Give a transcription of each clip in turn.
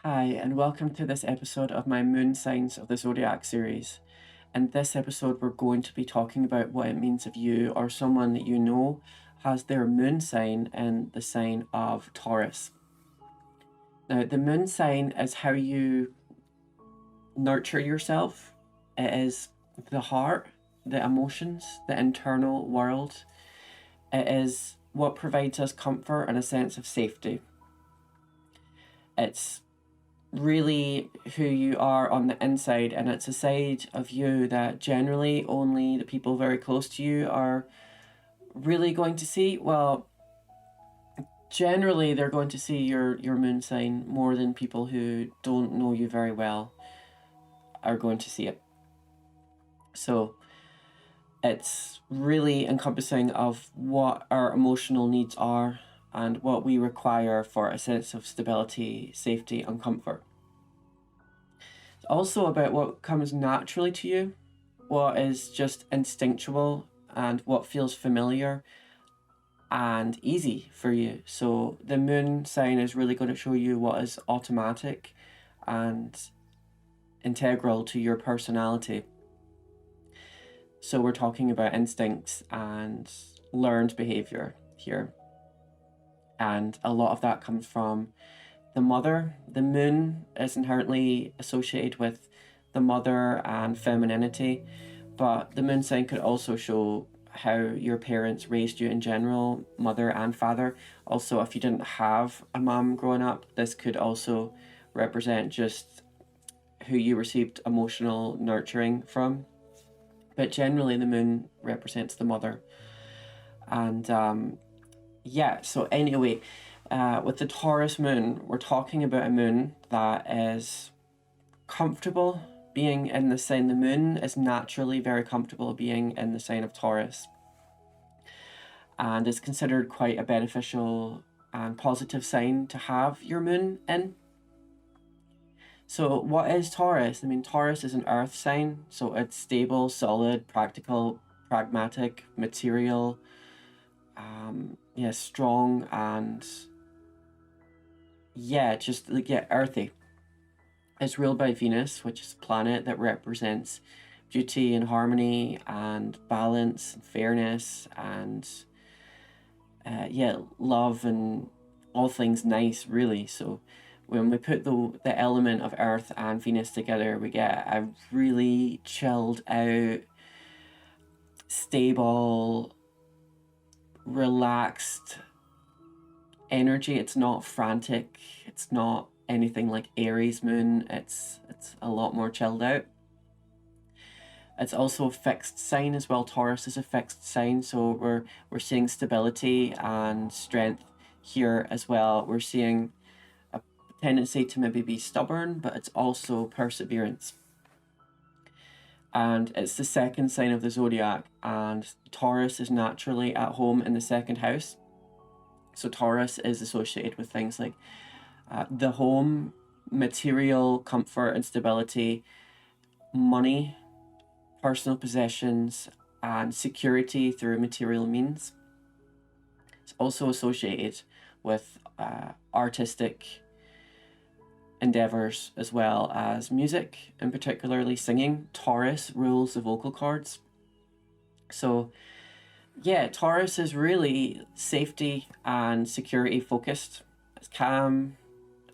Hi, and welcome to this episode of my Moon Signs of the Zodiac series. In this episode, we're going to be talking about what it means if you or someone that you know has their moon sign in the sign of Taurus. Now, the moon sign is how you nurture yourself, it is the heart, the emotions, the internal world. It is what provides us comfort and a sense of safety. It's really who you are on the inside, and it's a side of you that generally only the people very close to you are really going to see. Well, generally they're going to see your moon sign more than people who don't know you very well are going to see it. So it's really encompassing of what our emotional needs are and what we require for a sense of stability, safety, and comfort. It's also about what comes naturally to you, what is just instinctual, and what feels familiar and easy for you. So the moon sign is really going to show you what is automatic and integral to your personality. So we're talking about instincts and learned behavior here. And a lot of that comes from the mother. The moon is inherently associated with the mother and femininity, but the moon sign could also show how your parents raised you in general, mother and father. Also, if you didn't have a mom growing up, this could also represent just who you received emotional nurturing from. But generally, the moon represents the mother. And yeah, so anyway, with the Taurus moon, we're talking about a moon that is comfortable being in the sign. The moon is naturally very comfortable being in the sign of Taurus and is considered quite a beneficial and positive sign to have your moon in. So, what is Taurus? I mean, Taurus is an earth sign, so it's stable, solid, practical, pragmatic, material, yeah, strong, and yeah, just like yeah, earthy. It's ruled by Venus, which is a planet that represents beauty and harmony and balance and fairness and yeah, love and all things nice, really. So when we put the element of Earth and Venus together, we get a really chilled out, stable, relaxed energy. It's not frantic. It's not anything like Aries moon. It's a lot more chilled out. It's also a fixed sign as well. Taurus is a fixed sign, so we're seeing stability and strength here as well. We're seeing a tendency to maybe be stubborn, but it's also perseverance. And it's the second sign of the zodiac, and Taurus is naturally at home in the second house. So Taurus is associated with things like the home, material comfort and stability, money, personal possessions, and security through material means. It's also associated with artistic endeavors as well as music, and particularly singing. Taurus rules the vocal cords. So, yeah, Taurus is really safety and security focused. It's calm,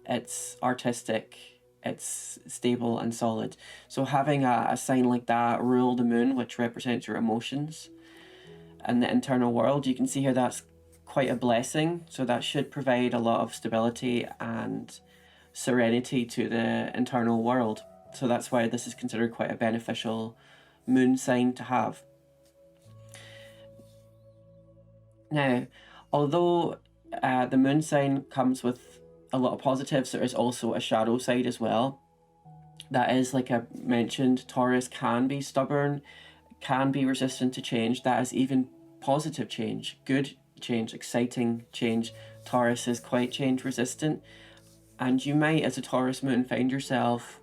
it's artistic, it's stable and solid. So having a sign like that rule the moon, which represents your emotions and the internal world, you can see how that's quite a blessing. So that should provide a lot of stability and serenity to the internal world. So that's why this is considered quite a beneficial moon sign to have. Now, although the moon sign comes with a lot of positives, there is also a shadow side as well. That is, like I mentioned, Taurus can be stubborn, can be resistant to change. That is even positive change, good change, exciting change. Taurus is quite change resistant, and you might, as a Taurus moon, find yourself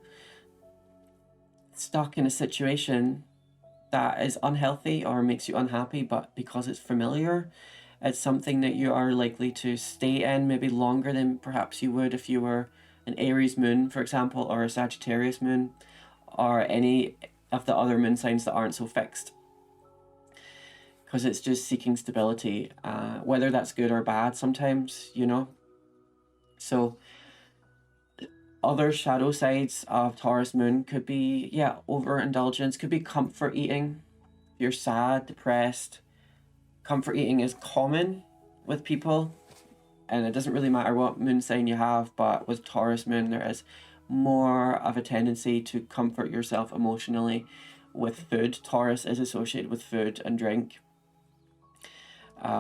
stuck in a situation that is unhealthy or makes you unhappy, but because it's familiar, it's something that you are likely to stay in maybe longer than perhaps you would if you were an Aries moon, for example, or a Sagittarius moon, or any of the other moon signs that aren't so fixed. Because it's just seeking stability, whether that's good or bad sometimes, you know. So other shadow sides of Taurus moon could be, yeah, overindulgence, could be comfort eating. If you're sad, depressed, comfort eating is common with people, and it doesn't really matter what moon sign you have, but with Taurus moon there is more of a tendency to comfort yourself emotionally with food. Taurus is associated with food and drink,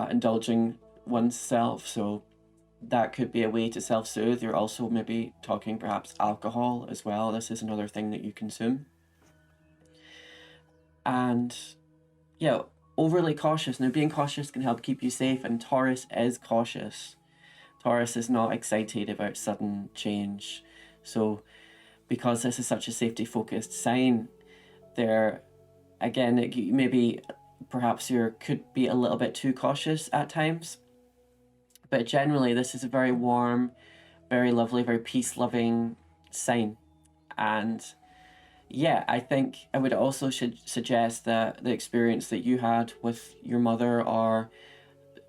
indulging oneself, so that could be a way to self-soothe. You're also maybe talking perhaps alcohol as well. This is another thing that you consume. And yeah, overly cautious. Now, being cautious can help keep you safe, and Taurus is cautious. Taurus is not excited about sudden change. So because this is such a safety-focused sign, there, again, maybe perhaps you could be a little bit too cautious at times. But generally, this is a very warm, very lovely, very peace-loving sign. And yeah, I think I would also should suggest that the experience that you had with your mother or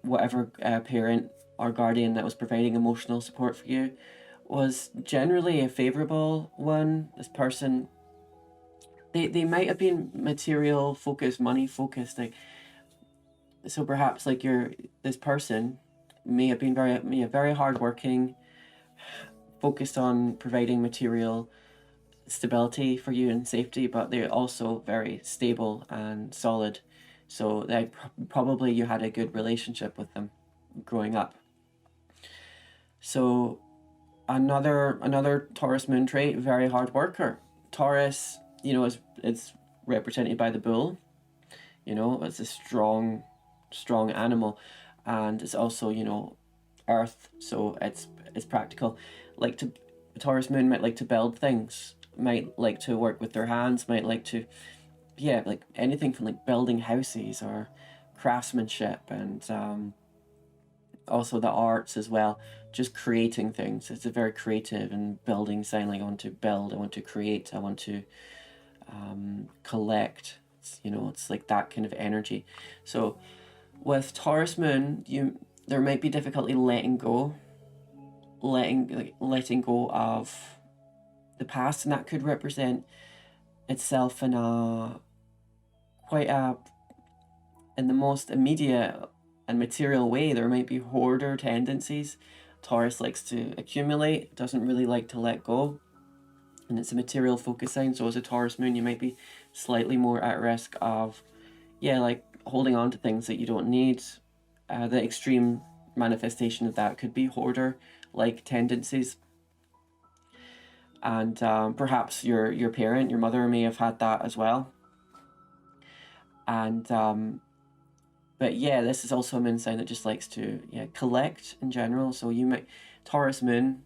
whatever parent or guardian that was providing emotional support for you was generally a favorable one. This person, they might have been material focused, money focused, like, so perhaps like this person may have been very hardworking, focused on providing material stability for you and safety, but they're also very stable and solid. So probably you had a good relationship with them growing up. So another Taurus moon trait, very hard worker. Taurus, you know, it's represented by the bull. You know, it's a strong animal, and it's also, you know, earth, so it's practical. Taurus moon might like to build things, might like to work with their hands, might like to, yeah, like anything from like building houses or craftsmanship, and also the arts as well, just creating things. It's a very creative and building sign. Like, I want to build, I want to create, I want to collect. You know, it's like that kind of energy. So with Taurus moon, there might be difficulty letting go of the past, and that could represent itself in in the most immediate and material way. There might be hoarder tendencies. Taurus likes to accumulate, doesn't really like to let go, and it's a material focus sign. So as a Taurus moon, you might be slightly more at risk of, yeah, like holding on to things that you don't need. The extreme manifestation of that could be hoarder like tendencies. And perhaps your parent, your mother, may have had that as well. And but yeah, this is also a moon sign that just likes to collect in general. So Taurus moon,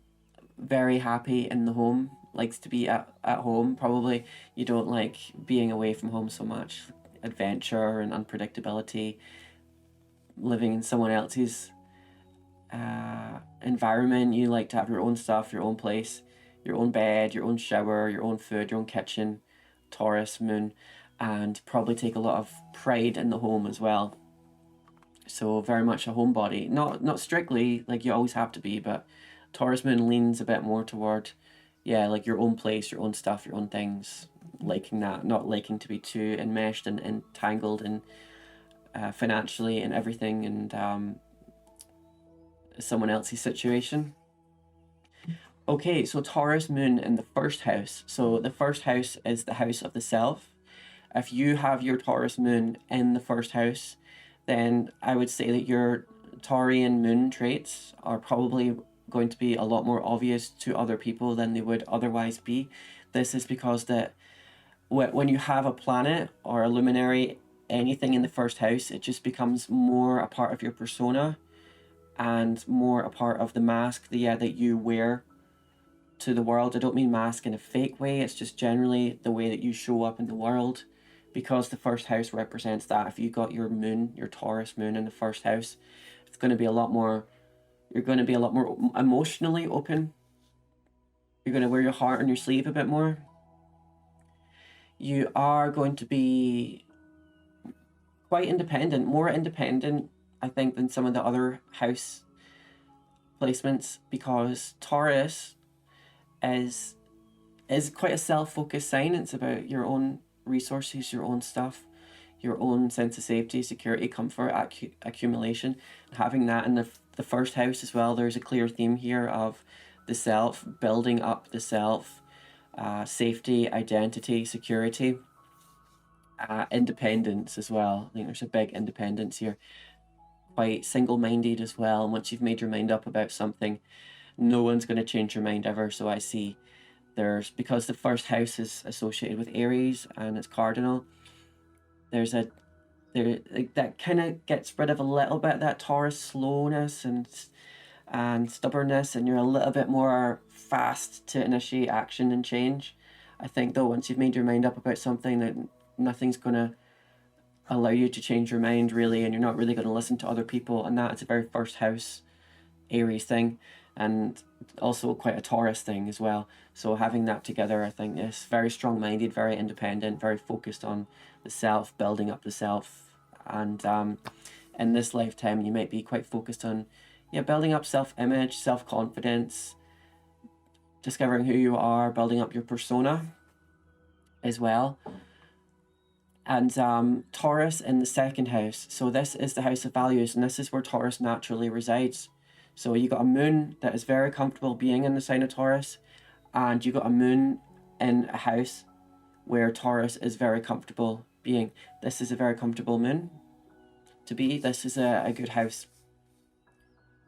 very happy in the home, likes to be at home. Probably you don't like being away from home so much. Adventure and unpredictability, living in someone else's environment. You like to have your own stuff, your own place, your own bed, your own shower, your own food, your own kitchen. Taurus moon, and probably take a lot of pride in the home as well. So very much a homebody. Not strictly like you always have to be, but Taurus moon leans a bit more toward, yeah, like your own place, your own stuff, your own things. Liking that, not liking to be too enmeshed and entangled in financially and everything, and someone else's situation. Okay, so Taurus moon in the first house. So the first house is the house of the self. If you have your Taurus moon in the first house, then I would say that your Taurian moon traits are probably going to be a lot more obvious to other people than they would otherwise be. This is because that when you have a planet or a luminary, anything in the first house, it just becomes more a part of your persona and more a part of the mask that you wear to the world. I don't mean mask in a fake way, it's just generally the way that you show up in the world, because the first house represents that. If you got your moon, your Taurus moon in the first house, it's going to be a lot more, you're going to be a lot more emotionally open. You're going to wear your heart on your sleeve a bit more. You are going to be quite independent, more independent, I think, than some of the other house placements, because Taurus is quite a self-focused sign. It's about your own resources, your own stuff, your own sense of safety, security, comfort, accumulation. Having that in the first house as well, there's a clear theme here of the self, building up the self, safety, identity, security, independence as well. I think there's a big independence here. Quite single-minded as well. And once you've made your mind up about something, no one's going to change your mind ever. So I see because the first house is associated with Aries and it's cardinal, that kind of gets rid of a little bit of that Taurus slowness and stubbornness, and you're a little bit more fast to initiate action and change. I think though, once you've made your mind up about something, that nothing's going to allow you to change your mind really, and you're not really going to listen to other people, and that is a very first house Aries thing, and also quite a Taurus thing as well. So having that together, I think, is very strong-minded, very independent, very focused on the self, building up the self. And in this lifetime, you might be quite focused on building up self-image, self-confidence, discovering who you are, building up your persona as well. And Taurus in the second house. So this is the house of values, and this is where Taurus naturally resides. So you got a moon that is very comfortable being in the sign of Taurus, and you got a moon in a house where Taurus is very comfortable being. This is a very comfortable moon to be. This is a good house.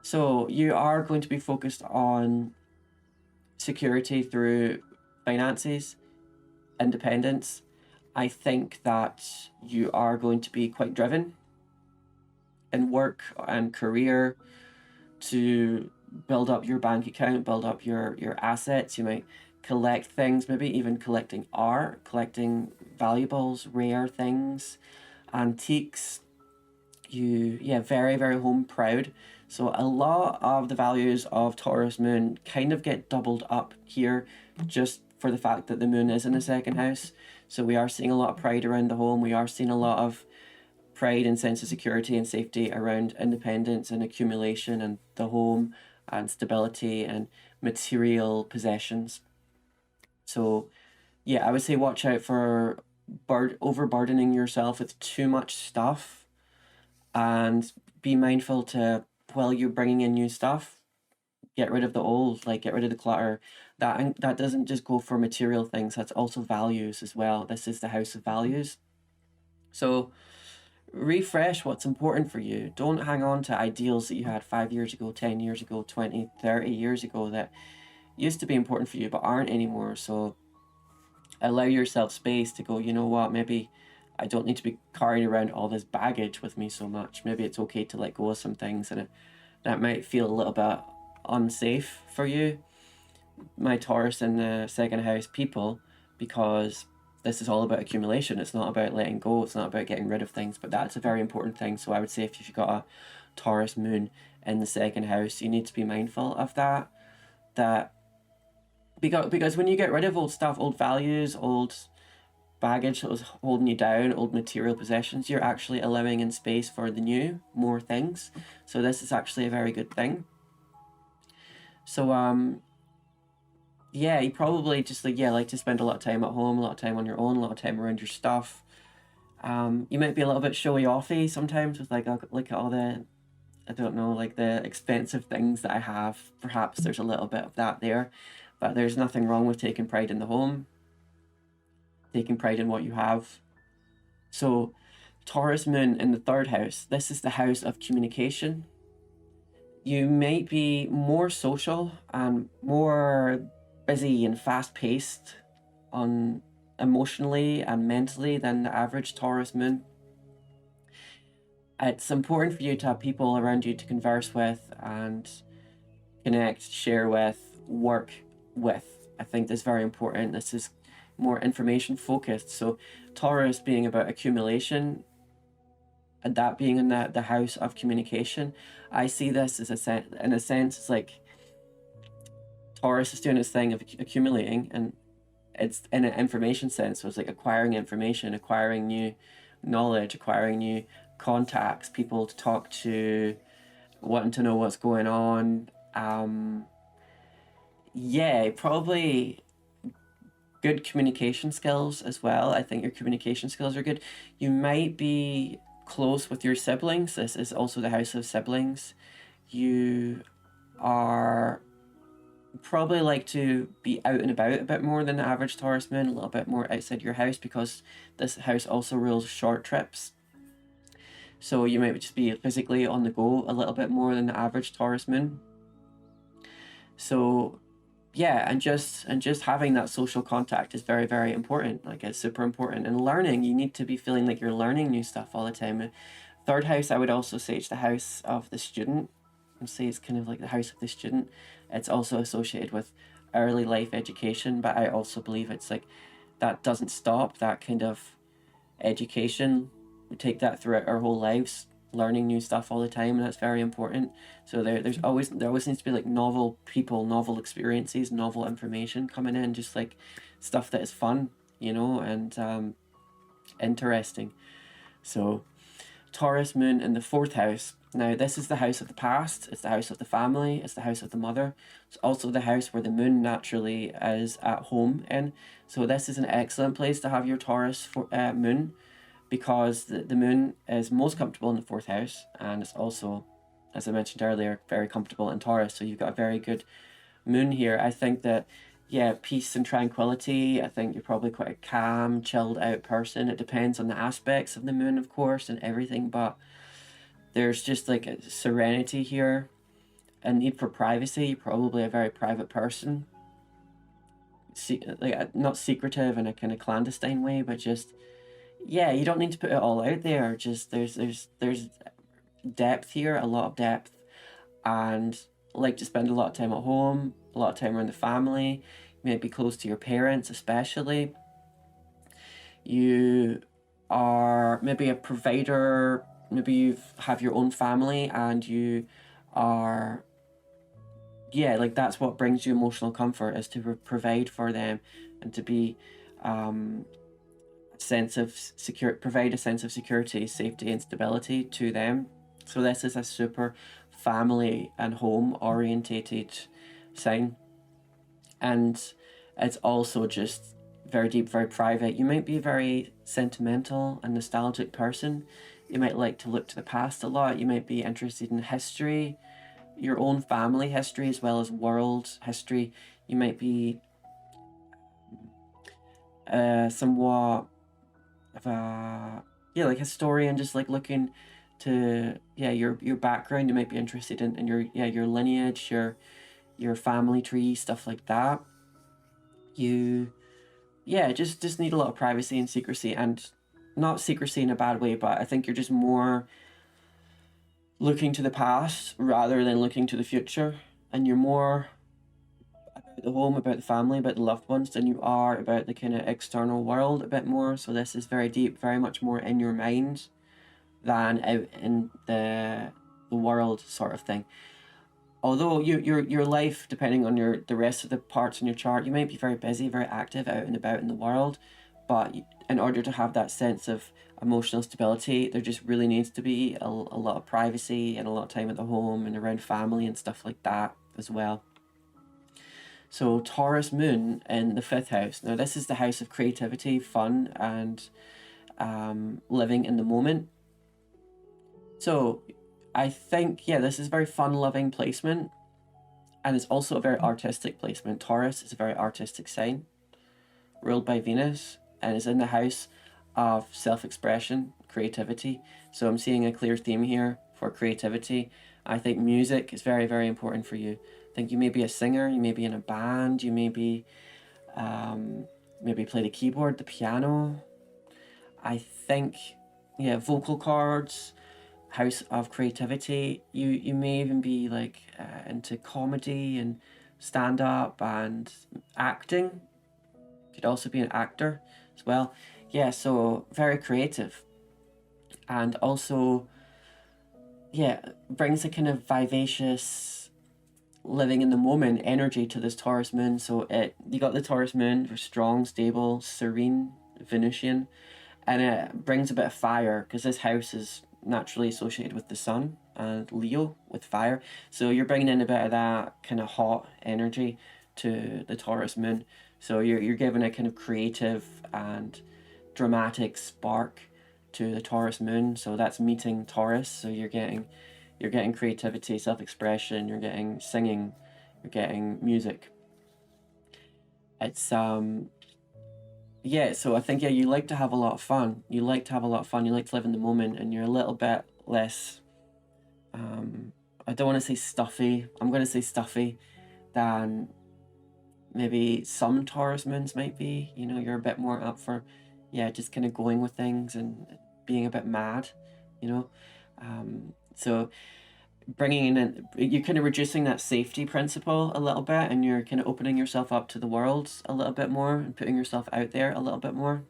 So you are going to be focused on security through finances, independence. I think that you are going to be quite driven in work and career to build up your bank account, build up your assets. You might collect things, maybe even collecting art, collecting valuables, rare things, antiques. Very, very home proud. So a lot of the values of Taurus moon kind of get doubled up here, just for the fact that the moon is in the second house. So we are seeing a lot of pride around the home. We are seeing a lot of pride and sense of security and safety around independence and accumulation and the home and stability and material possessions. So I would say watch out for overburdening yourself with too much stuff, and be mindful to, while you're bringing in new stuff, get rid of the old, like get rid of the clutter. That doesn't just go for material things, that's also values as well. This is the house of values. So refresh what's important for you. Don't hang on to ideals that you had 5 years ago, 10 years ago, 20, 30 years ago that used to be important for you but aren't anymore. So allow yourself space to go, you know what, maybe I don't need to be carrying around all this baggage with me so much. Maybe it's okay to let go of some things, and that might feel a little bit unsafe for you, my Taurus in the second house people, because this is all about accumulation. It's not about letting go. It's not about getting rid of things, but that's a very important thing. So I would say if you've got a Taurus moon in the second house, you need to be mindful of that. Because when you get rid of old stuff, old values, old baggage that was holding you down, old material possessions, you're actually allowing in space for the new, more things. So this is actually a very good thing. So you probably just like to spend a lot of time at home, a lot of time on your own, a lot of time around your stuff. You might be a little bit showy offy sometimes with look at all the, I don't know, like the expensive things that I have. Perhaps there's a little bit of that there, but there's nothing wrong with taking pride in the home, taking pride in what you have. So Taurus moon in the third house, this is the house of communication. You might be more social and more busy and fast-paced on emotionally and mentally than the average Taurus moon. It's important for you to have people around you to converse with and connect, share with, work with. I think that's very important. This is more information focused. So Taurus being about accumulation, and that being in the house of communication, I see this as in a sense, it's like Taurus is doing its thing of accumulating, and it's in an information sense. So it's like acquiring information, acquiring new knowledge, acquiring new contacts, people to talk to, wanting to know what's going on. Yeah, probably good communication skills as well. I think your communication skills are good. You might be close with your siblings. This is also the house of siblings. You are probably like to be out and about a bit more than the average Taurus moon, a little bit more outside your house, because this house also rules short trips. So you might just be physically on the go a little bit more than the average Taurus moon. So yeah, and just having that social contact is very, very important. Like, it's super important. And learning, you need to be feeling like you're learning new stuff all the time. Third house, I would also say, it's the house of the student. I'd say it's kind of like the house of the student. It's also associated with early life education, but I also believe it's like that doesn't stop. That kind of education, we take that throughout our whole lives, learning new stuff all the time, and that's very important. So there always needs to be like novel people, novel experiences, novel information coming in, just like stuff that is fun, and interesting. So Taurus moon in the fourth house. Now, this is the house of the past, it's the house of the family, it's the house of the mother. It's also the house where the moon naturally is at home in. So, this is an excellent place to have your moon, because the moon is most comfortable in the fourth house, and it's also, as I mentioned earlier, very comfortable in Taurus. So, you've got a very good moon here. I think that, yeah, peace and tranquility. I think you're probably quite a calm, chilled out person. It depends on the aspects of the moon, of course, and everything, but there's just like a serenity here, a need for privacy. You're probably a very private person. Like, not secretive in a kind of clandestine way, but just, yeah, you don't need to put it all out there. Just there's depth here, a lot of depth, and like to spend a lot of time at home, a lot of time around the family. You might be close to your parents, especially. You are maybe a provider. Maybe you have your own family, and you are, yeah, like that's what brings you emotional comfort, is to provide for them, and to be sense of provide a sense of security, safety, and stability to them. So this is a super family and home orientated sign, and it's also just very deep, very private. You might be a very sentimental and nostalgic person. You might like to look to the past a lot. You might be interested in history, your own family history as well as world history. You might be somewhat of a, yeah, like historian, just like looking to, yeah, your background. You might be interested in your lineage, your family tree, stuff like that. You, yeah, just need a lot of privacy and secrecy, and not secrecy in a bad way, but I think you're just more looking to the past rather than looking to the future, and you're more about the home, about the family, about the loved ones, than you are about the kind of external world a bit more. So this is very deep, very much more in your mind than out in the world, sort of thing. Although your life, depending on the rest of the parts in your chart, you might be very busy, very active out and about in the world, but in order to have that sense of emotional stability, there just really needs to be a lot of privacy and a lot of time at the home and around family and stuff like that as well. So Taurus moon in the fifth house. Now, this is the house of creativity, fun, and living in the moment. So I think, yeah, this is a very fun loving placement, and it's also a very artistic placement. Taurus is a very artistic sign, ruled by Venus, and is in the house of self expression, creativity. So I'm seeing a clear theme here for creativity. I think music is very, very important for you. I think you may be a singer, you may be in a band, you may be maybe play the keyboard, the piano. I think, yeah, vocal cords, house of creativity. You may even be like into comedy and stand up and acting. Could also be an actor as well. Yeah, so very creative, and also, yeah, brings a kind of vivacious living in the moment energy to this Taurus moon. So you got the Taurus moon for strong, stable, serene, Venusian, and it brings a bit of fire because this house is naturally associated with the sun and Leo with fire. So you're bringing in a bit of that kind of hot energy to the Taurus moon. So you're giving a kind of creative and dramatic spark to the Taurus moon. So that's meeting Taurus. So you're getting creativity, self-expression, you're getting singing, you're getting music. It's yeah, so I think, yeah, you like to have a lot of fun. You like to have a lot of fun. You like to live in the moment, and you're a little bit less. I don't want to say stuffy. I'm going to say stuffy than maybe some Taurus moons might be. You know, you're a bit more up for, yeah, just kind of going with things and being a bit mad. You know, so bringing in, you're kind of reducing that safety principle a little bit, and you're kind of opening yourself up to the world a little bit more and putting yourself out there a little bit more.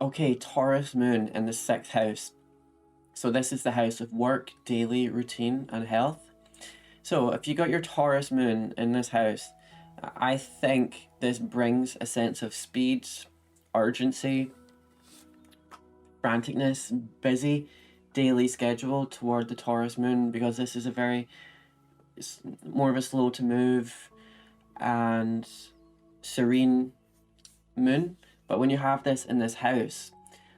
Okay, Taurus moon in the 6th house. So this is the house of work, daily routine, and health. So if you got your Taurus moon in this house, I think this brings a sense of speed, urgency, franticness, busy daily schedule toward the Taurus moon, because this is a very, it's more of a slow to move and serene moon. But when you have this in this house,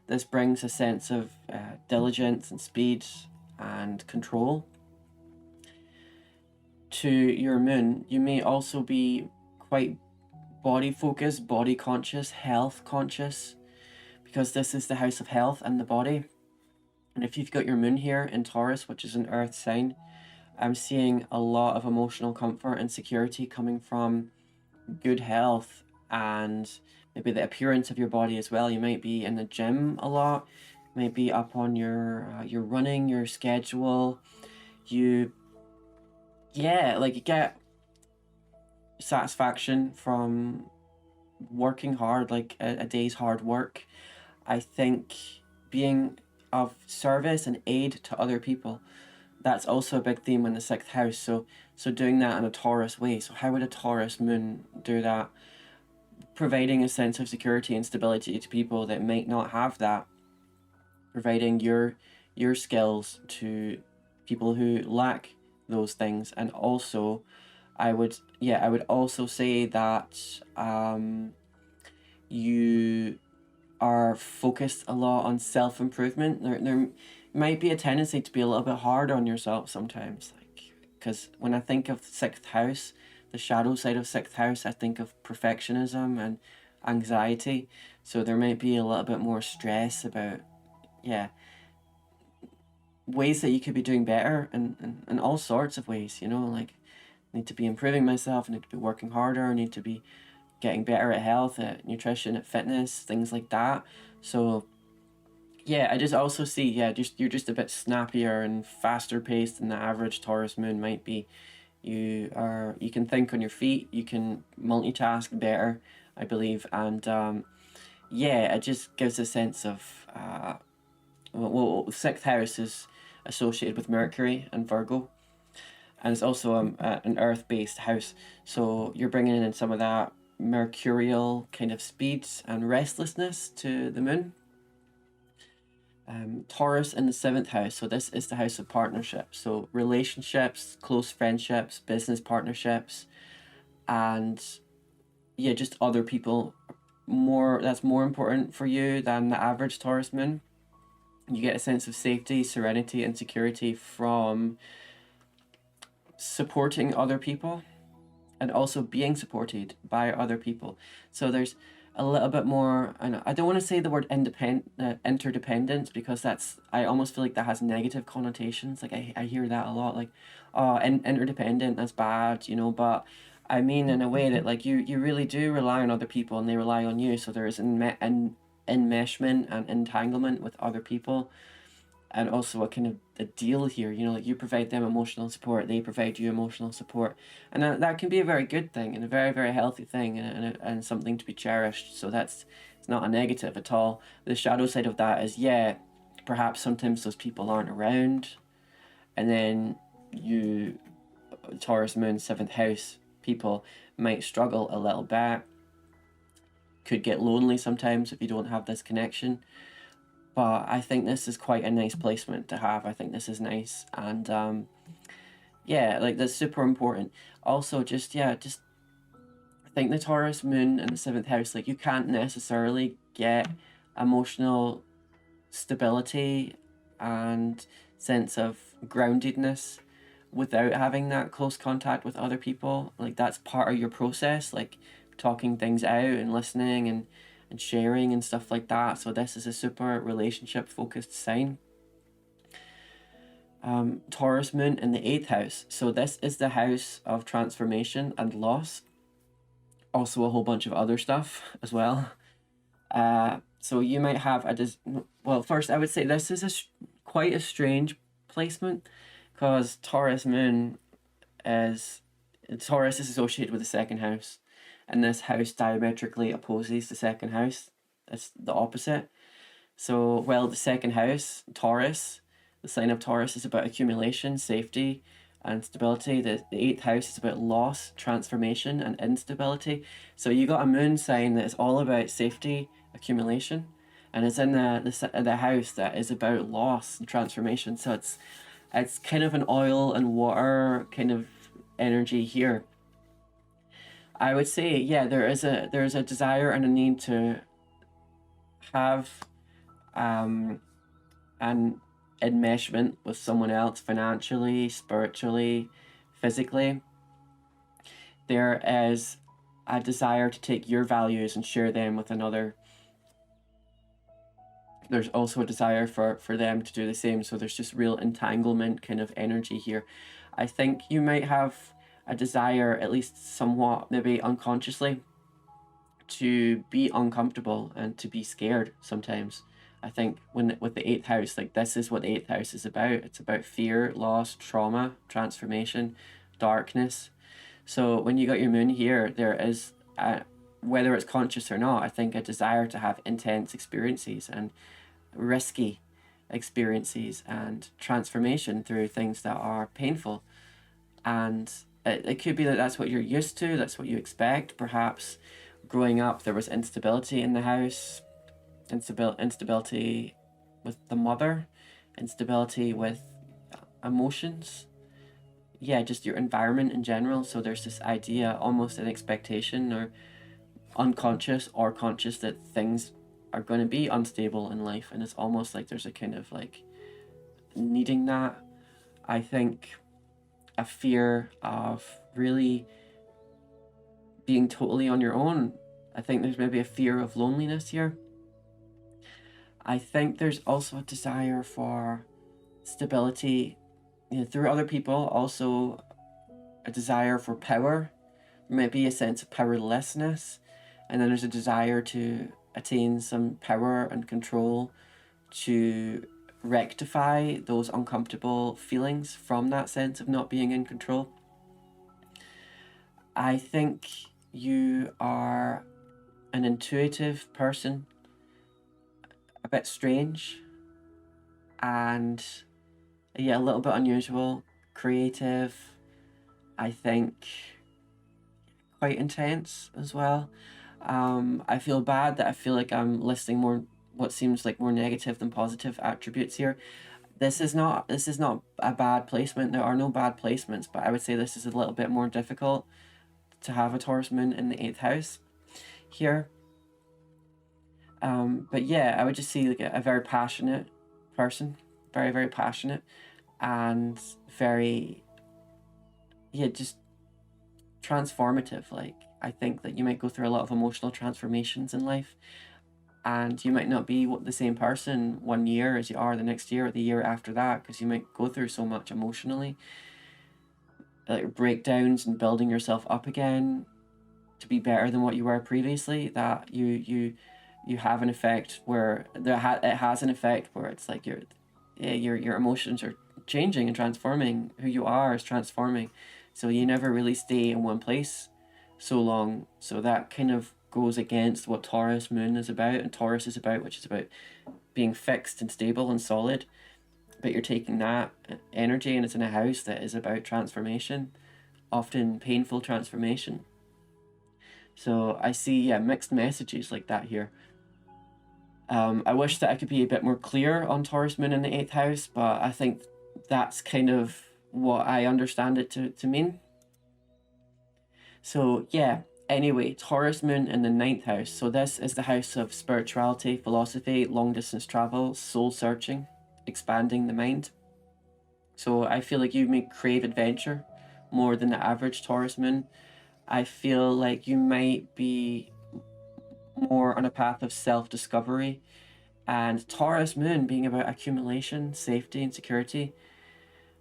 this brings a sense of diligence and speed and control to your moon. You may also be quite body focused, body conscious, health conscious, because this is the house of health and the body. And if you've got your moon here in Taurus, which is an earth sign, I'm seeing a lot of emotional comfort and security coming from good health and maybe the appearance of your body as well. You might be in the gym a lot, might be up on your running, your schedule. You, yeah, like you get satisfaction from working hard, like a day's hard work. I think being of service and aid to other people, that's also a big theme in the 6th house. So doing that in a Taurus way. So how would a Taurus moon do that? Providing a sense of security and stability to people that might not have that. Providing your skills to people who lack those things. And also I would also say that you are focused a lot on self-improvement. There might be a tendency to be a little bit hard on yourself sometimes, like, because when I think of 6th house, the shadow side of 6th house, I think of perfectionism and anxiety. So there might be a little bit more stress about, yeah, ways that you could be doing better, and all sorts of ways, you know, like I need to be improving myself, I need to be working harder, I need to be getting better at health, at nutrition, at fitness, things like that. So yeah, I just also see, yeah, just you're just a bit snappier and faster paced than the average Taurus moon might be. You can think on your feet, you can multitask better, I believe, and yeah, it just gives a sense of well, 6th house is associated with Mercury and Virgo, and it's also an earth-based house, so you're bringing in some of that mercurial kind of speed and restlessness to the moon. Taurus in the 7th house, so this is the house of partnerships, so relationships, close friendships, business partnerships, and yeah, just other people. That's more important for you than the average Taurus moon. You get a sense of safety, serenity, and security from supporting other people and also being supported by other people. So there's a little bit more, and I don't want to say the word interdependence, because I almost feel like that has negative connotations. Like I hear that a lot, like, oh, interdependent, that's bad, you know, but I mean in a way that like you really do rely on other people and they rely on you. So there is enmeshment and entanglement with other people, and also a kind of a deal here, you know, like you provide them emotional support, they provide you emotional support, and that can be a very good thing and a very, very healthy thing, and something to be cherished. So it's not a negative at all. The shadow side of that is, yeah, perhaps sometimes those people aren't around, and then you Taurus Moon, 7th house people might struggle a little bit, could get lonely sometimes if you don't have this connection. But I think this is quite a nice placement to have. I think this is nice. And yeah, like that's super important. Also, just I think the Taurus Moon in the 7th house, like you can't necessarily get emotional stability and sense of groundedness without having that close contact with other people. Like that's part of your process, like talking things out and listening and sharing and stuff like that. So this is a super relationship focused sign. Taurus Moon in the 8th house. So this is the house of transformation and loss. Also a whole bunch of other stuff as well. So you might have well, first I would say this is quite a strange placement because Taurus is associated with the 2nd house, and this house diametrically opposes the 2nd house. It's the opposite. So, well, the 2nd house, Taurus, the sign of Taurus is about accumulation, safety, and stability. The 8th house is about loss, transformation, and instability. So you got a moon sign that is all about safety, accumulation, and it's in the house that is about loss and transformation. So it's kind of an oil and water kind of energy here. I would say, yeah, there's a desire and a need to have an enmeshment with someone else financially, spiritually, physically. There is a desire to take your values and share them with another. There's also a desire for them to do the same. So there's just real entanglement kind of energy here. I think you might have a desire, at least somewhat, maybe unconsciously, to be uncomfortable and to be scared sometimes. I think with the 8th house, like this is what the 8th house is about. It's about fear, loss, trauma, transformation, darkness. So when you got your moon here, there is whether it's conscious or not, I think a desire to have intense experiences and risky experiences and transformation through things that are painful. And it could be that that's what you're used to, that's what you expect. Perhaps growing up there was instability in the house, instability with the mother, instability with emotions, yeah, just your environment in general. So there's this idea, almost an expectation or unconscious or conscious, that things are going to be unstable in life, and it's almost like there's a kind of like needing that. I think a fear of really being totally on your own. I think there's maybe a fear of loneliness here. I think there's also a desire for stability, through other people. Also a desire for power, maybe a sense of powerlessness, and then there's a desire to attain some power and control to rectify those uncomfortable feelings from that sense of not being in control. I think you are an intuitive person, a bit strange, and yeah, a little bit unusual, creative, I think quite intense as well. I feel bad that I feel like I'm listing more what seems like more negative than positive attributes here. This is not a bad placement. There are no bad placements, but I would say this is a little bit more difficult to have a Taurus moon in the 8th house here. But yeah, I would just see like a very passionate person, very, very passionate, and very, yeah, just transformative. Like, I think that you might go through a lot of emotional transformations in life, and you might not be the same person one year as you are the next year or the year after that, because you might go through so much emotionally, like breakdowns and building yourself up again to be better than what you were previously, that you have an effect where it has an effect where it's like your emotions are changing and transforming. Who you are is transforming, so you never really stay in one place so long. So that kind of goes against what Taurus moon is about, and Taurus is about, which is about being fixed and stable and solid. But you're taking that energy and it's in a house that is about transformation. often painful transformation. So I see, yeah, mixed messages like that here. I wish that I could be a bit more clear on Taurus Moon in the 8th house, but I think that's kind of what I understand it to mean. So, yeah, anyway, Taurus Moon in the 9th house. So, this is the house of spirituality, philosophy, long distance travel, soul searching, expanding the mind. So, I feel like you may crave adventure more than the average Taurus Moon. I feel like you might be more on a path of self discovery. And Taurus Moon being about accumulation, safety, and security,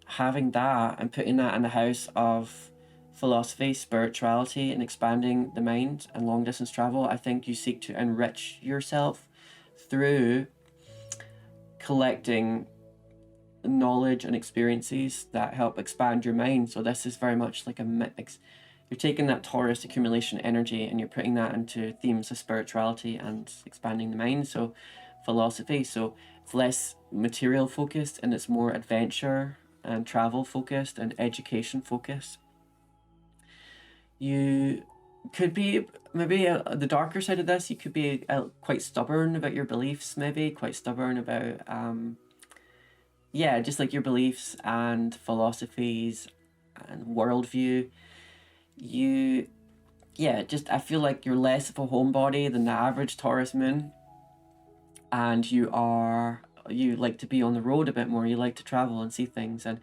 having that and putting that in the house of philosophy, spirituality, and expanding the mind and long distance travel, I think you seek to enrich yourself through collecting knowledge and experiences that help expand your mind. So this is very much like a mix. You're taking that Taurus accumulation energy and you're putting that into themes of spirituality and expanding the mind. So philosophy, so it's less material focused and it's more adventure and travel focused and education focused. You could be maybe the darker side of this. You could be quite stubborn about your beliefs, maybe quite stubborn about yeah, just like your beliefs and philosophies and worldview. You, yeah, just I feel like you're less of a homebody than the average Taurus Moon, and you like to be on the road a bit more. You like to travel and see things, and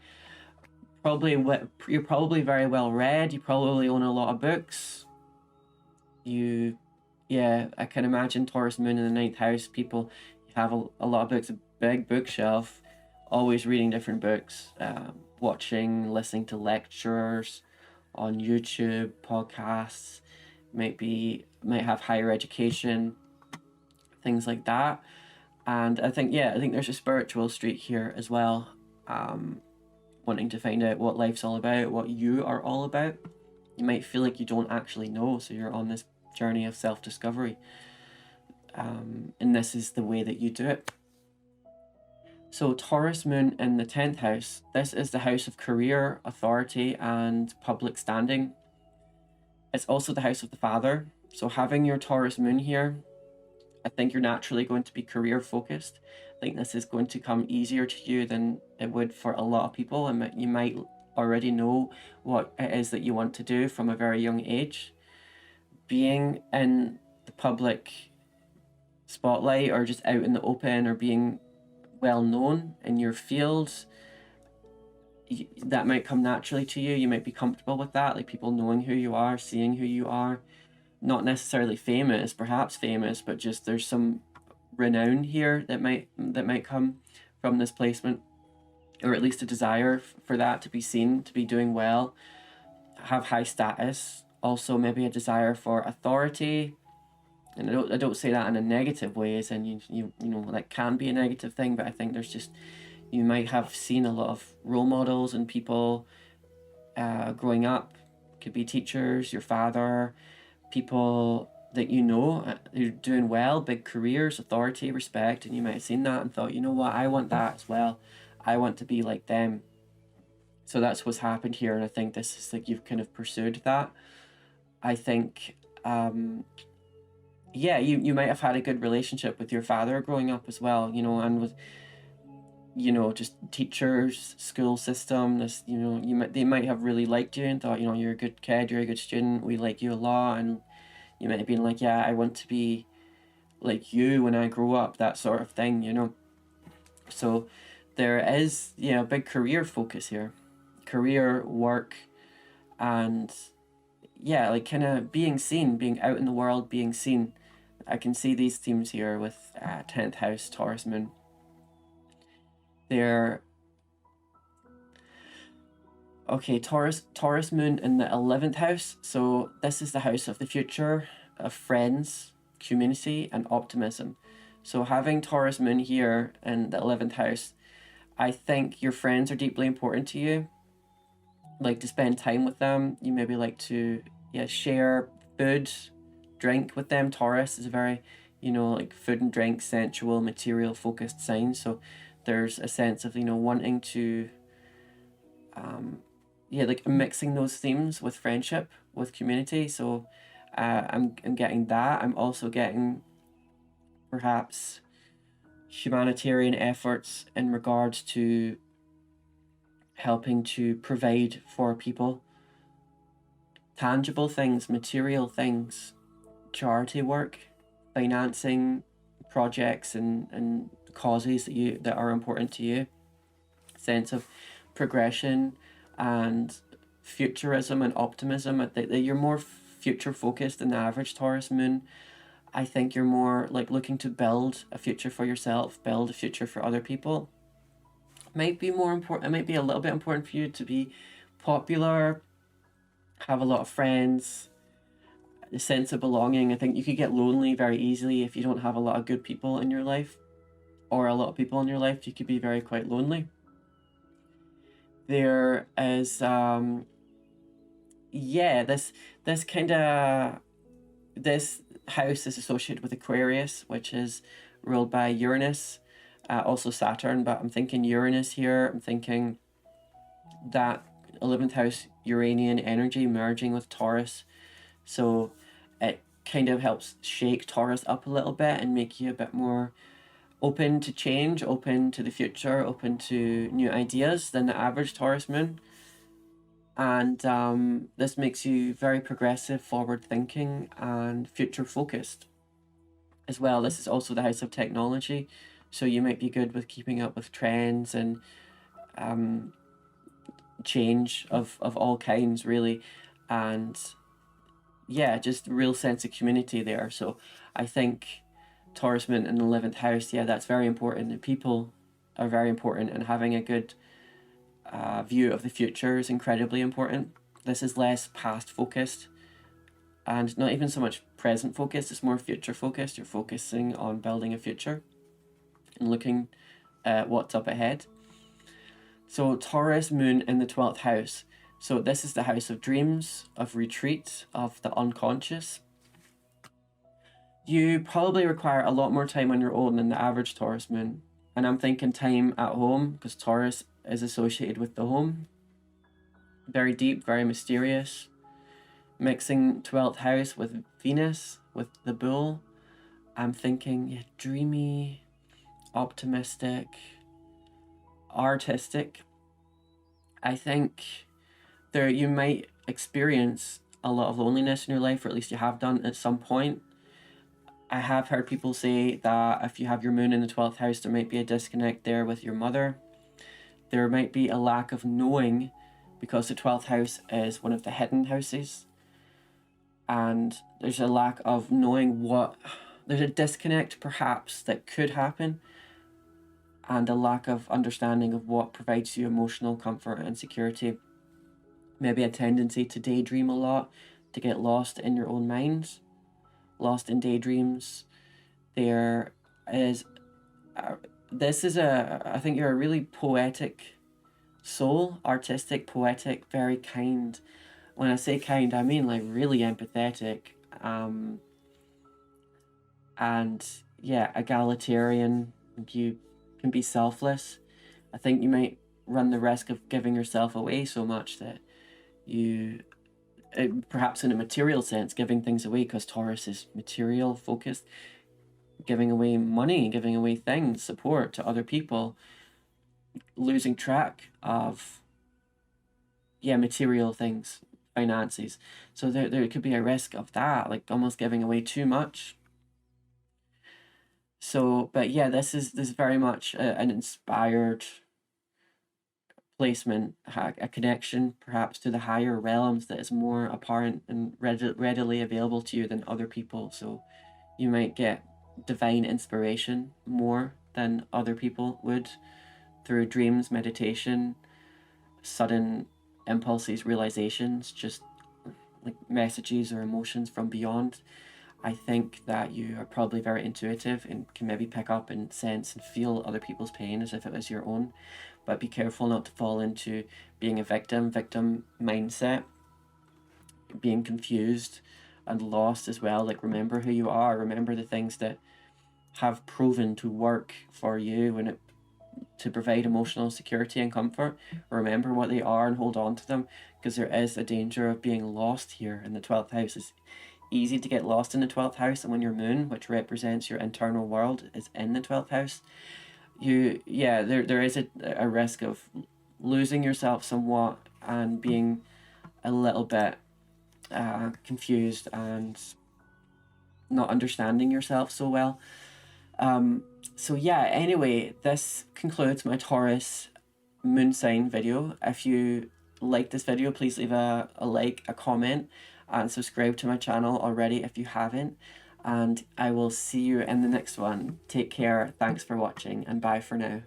you're probably very well read. You probably own a lot of books. You, yeah, I can imagine Taurus Moon in the 9th house. People have a lot of books, a big bookshelf, always reading different books, watching, listening to lectures on YouTube, podcasts, might have higher education, things like that. And I think, yeah, I think there's a spiritual streak here as well. Wanting to find out what life's all about, what you are all about. You might feel like you don't actually know, so you're on this journey of self-discovery. And this is the way that you do it. So Taurus Moon in the 10th house, this is the house of career, authority, and public standing. It's also the house of the father. So having your Taurus Moon here, I think you're naturally going to be career focused. I think this is going to come easier to you than it would for a lot of people. And you might already know what it is that you want to do from a very young age. Being in the public spotlight or just out in the open or being well known in your field, that might come naturally to you. You might be comfortable with that, like people knowing who you are, seeing who you are. Not necessarily famous, perhaps famous, but just there's some renown here that might come from this placement, or at least a desire for that to be seen, to be doing well, have high status. Also, maybe a desire for authority, and I don't say that in a negative way, as in you know that can be a negative thing, but I think there's just you might have seen a lot of role models and people growing up. Could be teachers, your father, people that you know who are doing well, big careers, authority, respect, and you might have seen that and thought, you know what, I want that as well. I want to be like them. So that's what's happened here, and I think this is like you've kind of pursued that. I think, yeah, you might have had a good relationship with your father growing up as well, you know, and with just teachers, school system. This, they might have really liked you and thought, you're a good kid, you're a good student, we like you a lot, and you might have been like, yeah, I want to be like you when I grow up, that sort of thing. So there is, a big career focus here, career, work, and yeah, like kind of being seen, being out in the world, being seen. I can see these themes here with 10th house Taurus Moon. They're okay. Taurus Moon in the 11th house. So this is the house of the future, of friends, community, and optimism. So having Taurus Moon here in the 11th house, I think your friends are deeply important to you. Like to spend time with them. You maybe like to share food, drink with them. Taurus is a very like food and drink, sensual, material focused sign. So there's a sense of wanting to yeah, like mixing those themes with friendship, with community. So I'm getting that. I'm also getting perhaps humanitarian efforts in regards to helping to provide for people tangible things, material things, charity work, financing projects and causes that are important to you, sense of progression and futurism and optimism. That you're more future focused than the average Taurus moon. I think you're more like looking to build a future for yourself, build a future for other people. Might be more important. It might be a little bit important for you to be popular, have a lot of friends, the sense of belonging. I think you could get lonely very easily if you don't have a lot of good people in your life, or a lot of people in your life. You could be very quite lonely. There is yeah, this kind of this house is associated with Aquarius, which is ruled by Uranus, also Saturn, but I'm thinking Uranus here. I'm thinking that 11th house Uranian energy merging with Taurus. So it kind of helps shake Taurus up a little bit and make you a bit more open to change, open to the future, open to new ideas than the average Taurus moon. And this makes you very progressive, forward thinking, and future focused as well. This is also the house of technology, so you might be good with keeping up with trends and change of all kinds, really. And yeah, just real sense of community there. So I think Taurus moon in the 11th house, yeah, that's very important. And people are very important, and having a good view of the future is incredibly important. This is less past focused and not even so much present focused, it's more future focused. You're focusing on building a future and looking at what's up ahead. So Taurus moon in the 12th house. So this is the house of dreams, of retreat, of the unconscious. You probably require a lot more time on your own than the average Taurus moon. And I'm thinking time at home, because Taurus is associated with the home. Very deep, very mysterious. Mixing 12th house with Venus, with the bull. I'm thinking, yeah, dreamy, optimistic, artistic. I think there you might experience a lot of loneliness in your life, or at least you have done at some point. I have heard people say that if you have your moon in the 12th house, there might be a disconnect there with your mother. There might be a lack of knowing, because the 12th house is one of the hidden houses. And there's a lack of knowing there's a disconnect perhaps that could happen, and a lack of understanding of what provides you emotional comfort and security. Maybe a tendency to daydream a lot, to get lost in your own minds, lost in daydreams. There is, I think you're a really poetic soul, artistic, poetic, very kind. When I say kind, I mean like really empathetic, and yeah, egalitarian. You can be selfless. I think you might run the risk of giving yourself away so much that you, perhaps in a material sense, giving things away, because Taurus is material focused, giving away money, giving away things, support to other people, losing track of, yeah, material things, finances. So there could be a risk of that, like almost giving away too much. So, but yeah, this is very much an inspired placement, a connection perhaps to the higher realms that is more apparent and readily available to you than other people. So you might get divine inspiration more than other people would through dreams, meditation, sudden impulses, realizations, just like messages or emotions from beyond. I think that you are probably very intuitive and can maybe pick up and sense and feel other people's pain as if it was your own. But be careful not to fall into being a victim mindset, being confused and lost as well. Like, remember who you are, remember the things that have proven to work for you, and to provide emotional security and comfort. Remember what they are and hold on to them, because there is a danger of being lost here in the 12th house. It's easy to get lost in the 12th house, and when your moon, which represents your internal world, is in the 12th house, there is a risk of losing yourself somewhat and being a little bit confused and not understanding yourself so well. So yeah, anyway, this concludes my Taurus moon sign video. If you like this video, please leave a like, a comment, and subscribe to my channel already if you haven't. And I will see you in the next one. Take care, thanks for watching, and bye for now.